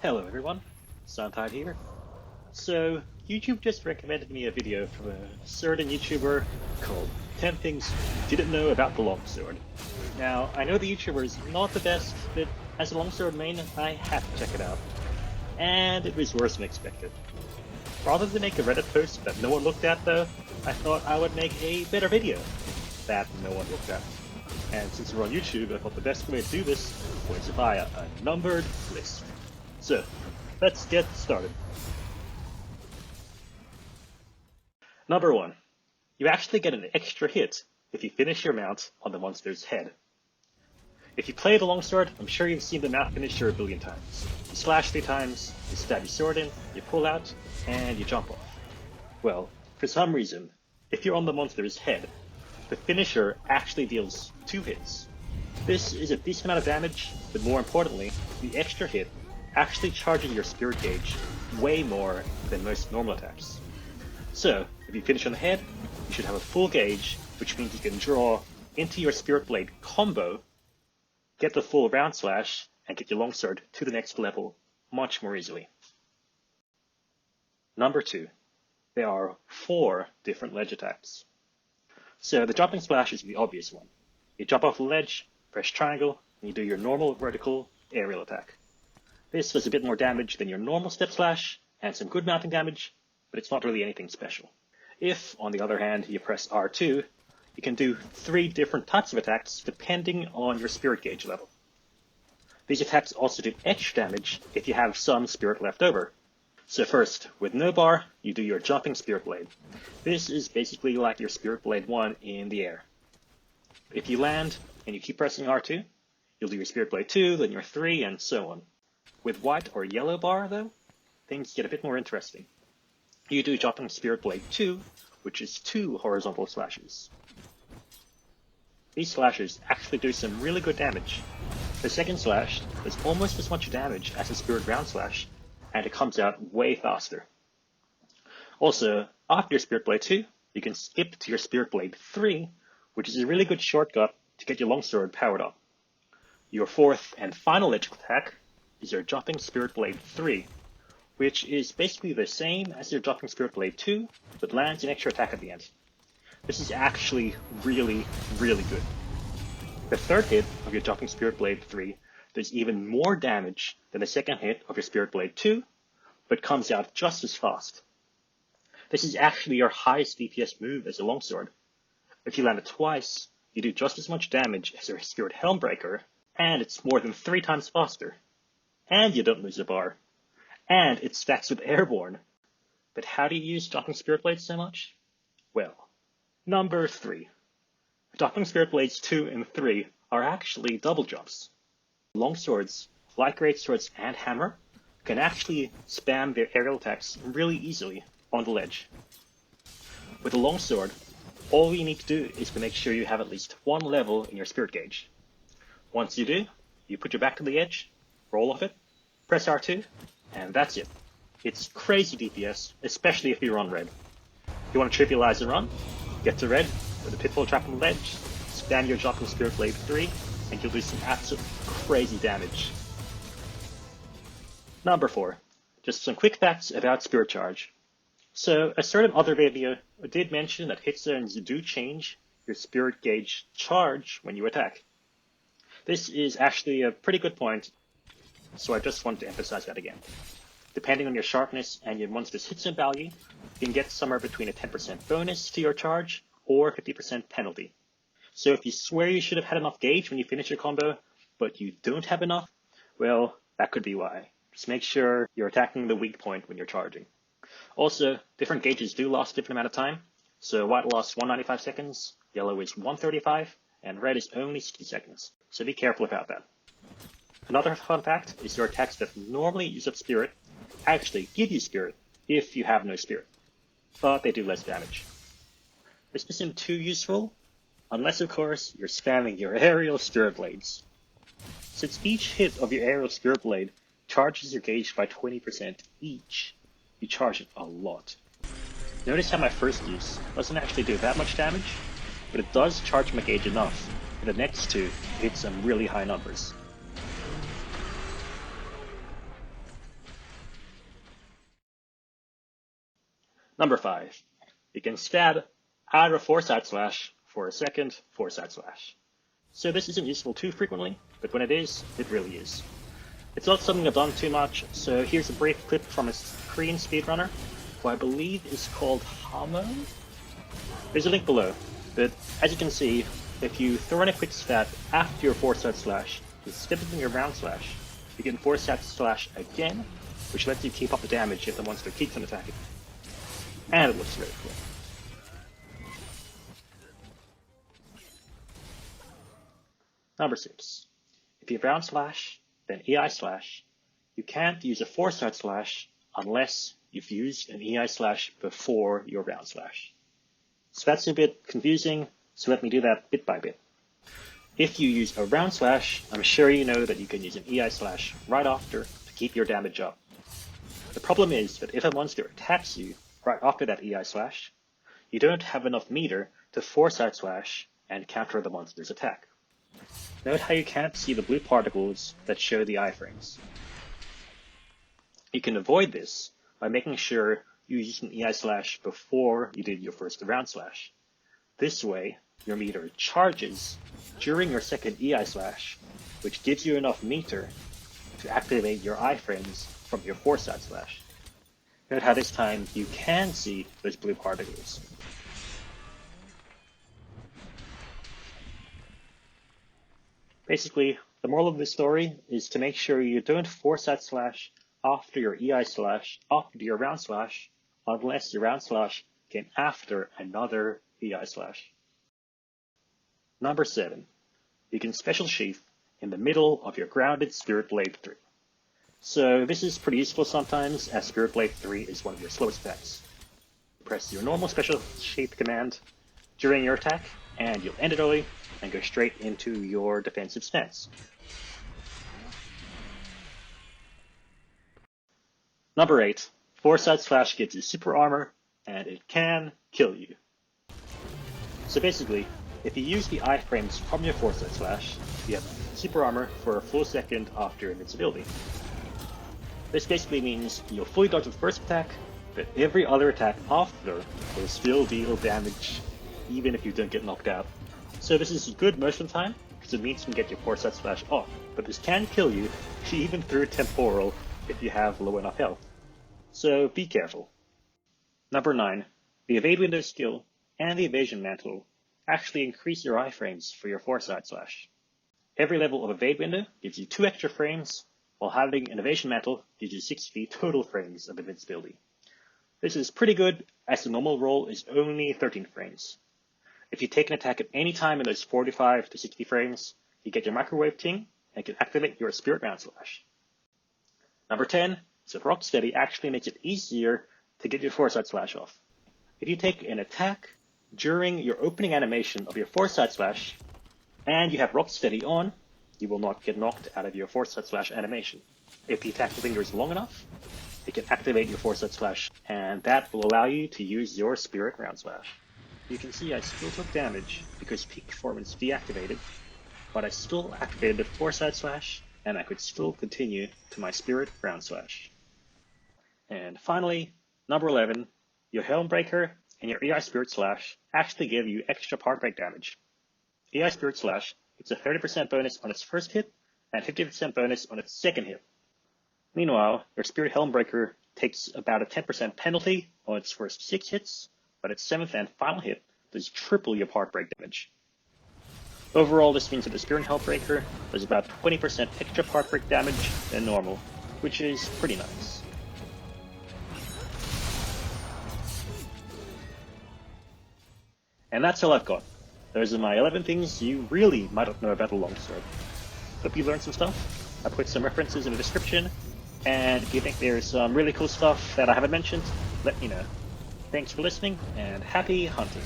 Hello everyone, Suntide here. So, YouTube just recommended me a video from a certain YouTuber called 10 Things You Didn't Know About the Longsword. Now, I know the YouTuber is not the best, but as a Longsword main, I had to check it out. And it was worse than expected. Rather than make a Reddit post that no one looked at though, I thought I would make a better video that no one looked at. And since we're on YouTube, I thought the best way to do this was via a numbered list. So, let's get started. Number 1. You actually get an extra hit if you finish your mount on the monster's head. If you play the Longsword, I'm sure you've seen the mount finisher a billion times. You slash 3 times, you stab your sword in, you pull out, and you jump off. Well, for some reason, if you're on the monster's head, the finisher actually deals 2 hits. This is a decent amount of damage, but more importantly, the extra hit actually charges your spirit gauge way more than most normal attacks. So, if you finish on the head, you should have a full gauge, which means you can draw into your Spirit Blade combo, get the full Roundslash, and get your Longsword to the next level much more easily. Number 2. There are 4 different ledge attacks. So the jumping splash is the obvious one. You jump off the ledge, press triangle, and you do your normal vertical aerial attack. This does a bit more damage than your normal step slash, and some good mounting damage, but it's not really anything special. If, on the other hand, you press R2, you can do 3 different types of attacks depending on your spirit gauge level. These attacks also do extra damage if you have some spirit left over. So first, with no bar, you do your jumping Spirit Blade. This is basically like your Spirit Blade 1 in the air. If you land, and you keep pressing R2, you'll do your Spirit Blade 2, then your 3, and so on. With white or yellow bar, though, things get a bit more interesting. You do jumping Spirit Blade 2, which is 2 horizontal slashes. These slashes actually do some really good damage. The second slash does almost as much damage as the Spirit Roundslash, and it comes out way faster. Also, after your Spirit Blade 2, you can skip to your Spirit Blade 3, which is a really good shortcut to get your Longsword powered up. Your fourth and final edge attack is your jumping Spirit Blade 3, which is basically the same as your jumping Spirit Blade 2, but lands an extra attack at the end. This is actually really, really good. The third hit of your jumping Spirit Blade 3 does even more damage than the second hit of your Spirit Blade 2, but comes out just as fast. This is actually your highest DPS move as a Longsword. If you land it twice, you do just as much damage as your Spirit Helm Breaker, and it's more than 3 times faster. And you don't lose a bar. And it stacks with Airborne. But how do you use Jumping Spirit Blades so much? Well, number 3. Jumping Spirit Blades 2 and 3 are actually double jumps. Longswords, like greatswords and hammer, can actually spam their aerial attacks really easily on the ledge. With a Longsword, all you need to do is to make sure you have at least 1 level in your spirit gauge. Once you do, you put your back to the edge, roll off it, press R2, and that's it. It's crazy DPS, especially if you're on red. If you want to trivialize the run, get to red with a pitfall trap on the ledge, spam your jumping Spirit Blade 3, and you'll do some absolute crazy damage. Number 4. Just some quick facts about Spirit Charge. So, a certain other video did mention that hit zones do change your spirit gauge charge when you attack. This is actually a pretty good point, so I just want to emphasize that again. Depending on your sharpness and your monster's hit zone value, you can get somewhere between a 10% bonus to your charge or 50% penalty. So if you swear you should have had enough gauge when you finish your combo, but you don't have enough, well, that could be why. Just make sure you're attacking the weak point when you're charging. Also, different gauges do last a different amount of time. So white lasts 195 seconds, yellow is 135, and red is only 60 seconds. So be careful about that. Another fun fact is your attacks that normally use up spirit actually give you spirit if you have no spirit, but they do less damage. This isn't too useful, unless of course you're spamming your aerial Spirit Blades. Since each hit of your aerial Spirit Blade charges your gauge by 20% each, you charge it a lot. Notice how my first use doesn't actually do that much damage, but it does charge my gauge enough for the next 2 to hit some really high numbers. Number 5. You can stab out of Foresight Slash for a second Foresight Slash. So this isn't useful too frequently, but when it is, it really is. It's not something I've done too much, so here's a brief clip from a Korean speedrunner, who I believe is called Hamo? There's a link below, but as you can see, if you throw in a quick stab after your Foresight Slash, instead of your Roundslash, you can Foresight Slash again, which lets you keep up the damage if the monster keeps on attacking. And it looks very cool. Number 6. If you Roundslash, then EI Slash, you can't use a Foresight Slash unless you've used an EI Slash before your Roundslash. So that's a bit confusing, so let me do that bit by bit. If you use a Roundslash, I'm sure you know that you can use an EI Slash right after to keep your damage up. The problem is that if a monster attacks you right after that EI Slash, you don't have enough meter to Foresight Slash and counter the monster's attack. Note how you can't see the blue particles that show the iframes. You can avoid this by making sure you use an EI Slash before you did your first Roundslash. This way, your meter charges during your second EI Slash, which gives you enough meter to activate your iframes from your Foresight Slash. Note how this time you can see those blue particles. Basically, the moral of this story is to make sure you don't Foresight Slash after your EI Slash, after your Roundslash, unless your Roundslash came after another EI Slash. Number 7. You can special sheathe in the middle of your grounded Spirit Blade 3. So this is pretty useful sometimes, as Spirit Blade 3 is one of your slowest attacks. Press your normal special sheathe command during your attack, and you'll end it early and go straight into your defensive stance. Number 8. Foresight Slash gives you super armor, and it can kill you. So basically, if you use the iframes from your Foresight Slash, you have super armor for a full second after invincibility. This basically means you'll fully dodge the first attack, but every other attack after will still deal damage, even if you don't get knocked out. So this is good most of the time, because it means you can get your Foresight Slash off, but this can kill you, even through Temporal, if you have low enough health. So be careful. Number 9. The Evade Window skill and the Evasion Mantle actually increase your iframes for your Foresight Slash. Every level of Evade Window gives you 2 extra frames, while having an Evasion Mantle gives you 60 total frames of invincibility. This is pretty good, as the normal roll is only 13 frames. If you take an attack at any time in those 45 to 60 frames, you get your microwave ting and can activate your Spirit Roundslash. Number 10 is that Rocksteady actually makes it easier to get your Foresight Slash off. If you take an attack during your opening animation of your Foresight Slash, and you have Rocksteady on, you will not get knocked out of your Foresight Slash animation. If the attack lingers long enough, you can activate your Foresight Slash, and that will allow you to use your Spirit Roundslash. You can see I still took damage because peak performance deactivated, but I still activated the Foresight Slash, and I could still continue to my Spirit Roundslash. And finally, number 11, your Helm Breaker and your EI Spirit Slash actually give you extra part break damage. EI Spirit Slash gets a 30% bonus on its first hit and 50% bonus on its second hit. Meanwhile, your Spirit Helm Breaker takes about a 10% penalty on its first 6 hits, but its 7th and final hit does triple your part break damage. Overall, this means that the Spirit Helm Breaker does about 20% extra part break damage than normal, which is pretty nice. And that's all I've got. Those are my 11 things you really might not know about the Longsword. Hope you learned some stuff. I put some references in the description, and if you think there's some really cool stuff that I haven't mentioned, let me know. Thanks for listening, and happy hunting!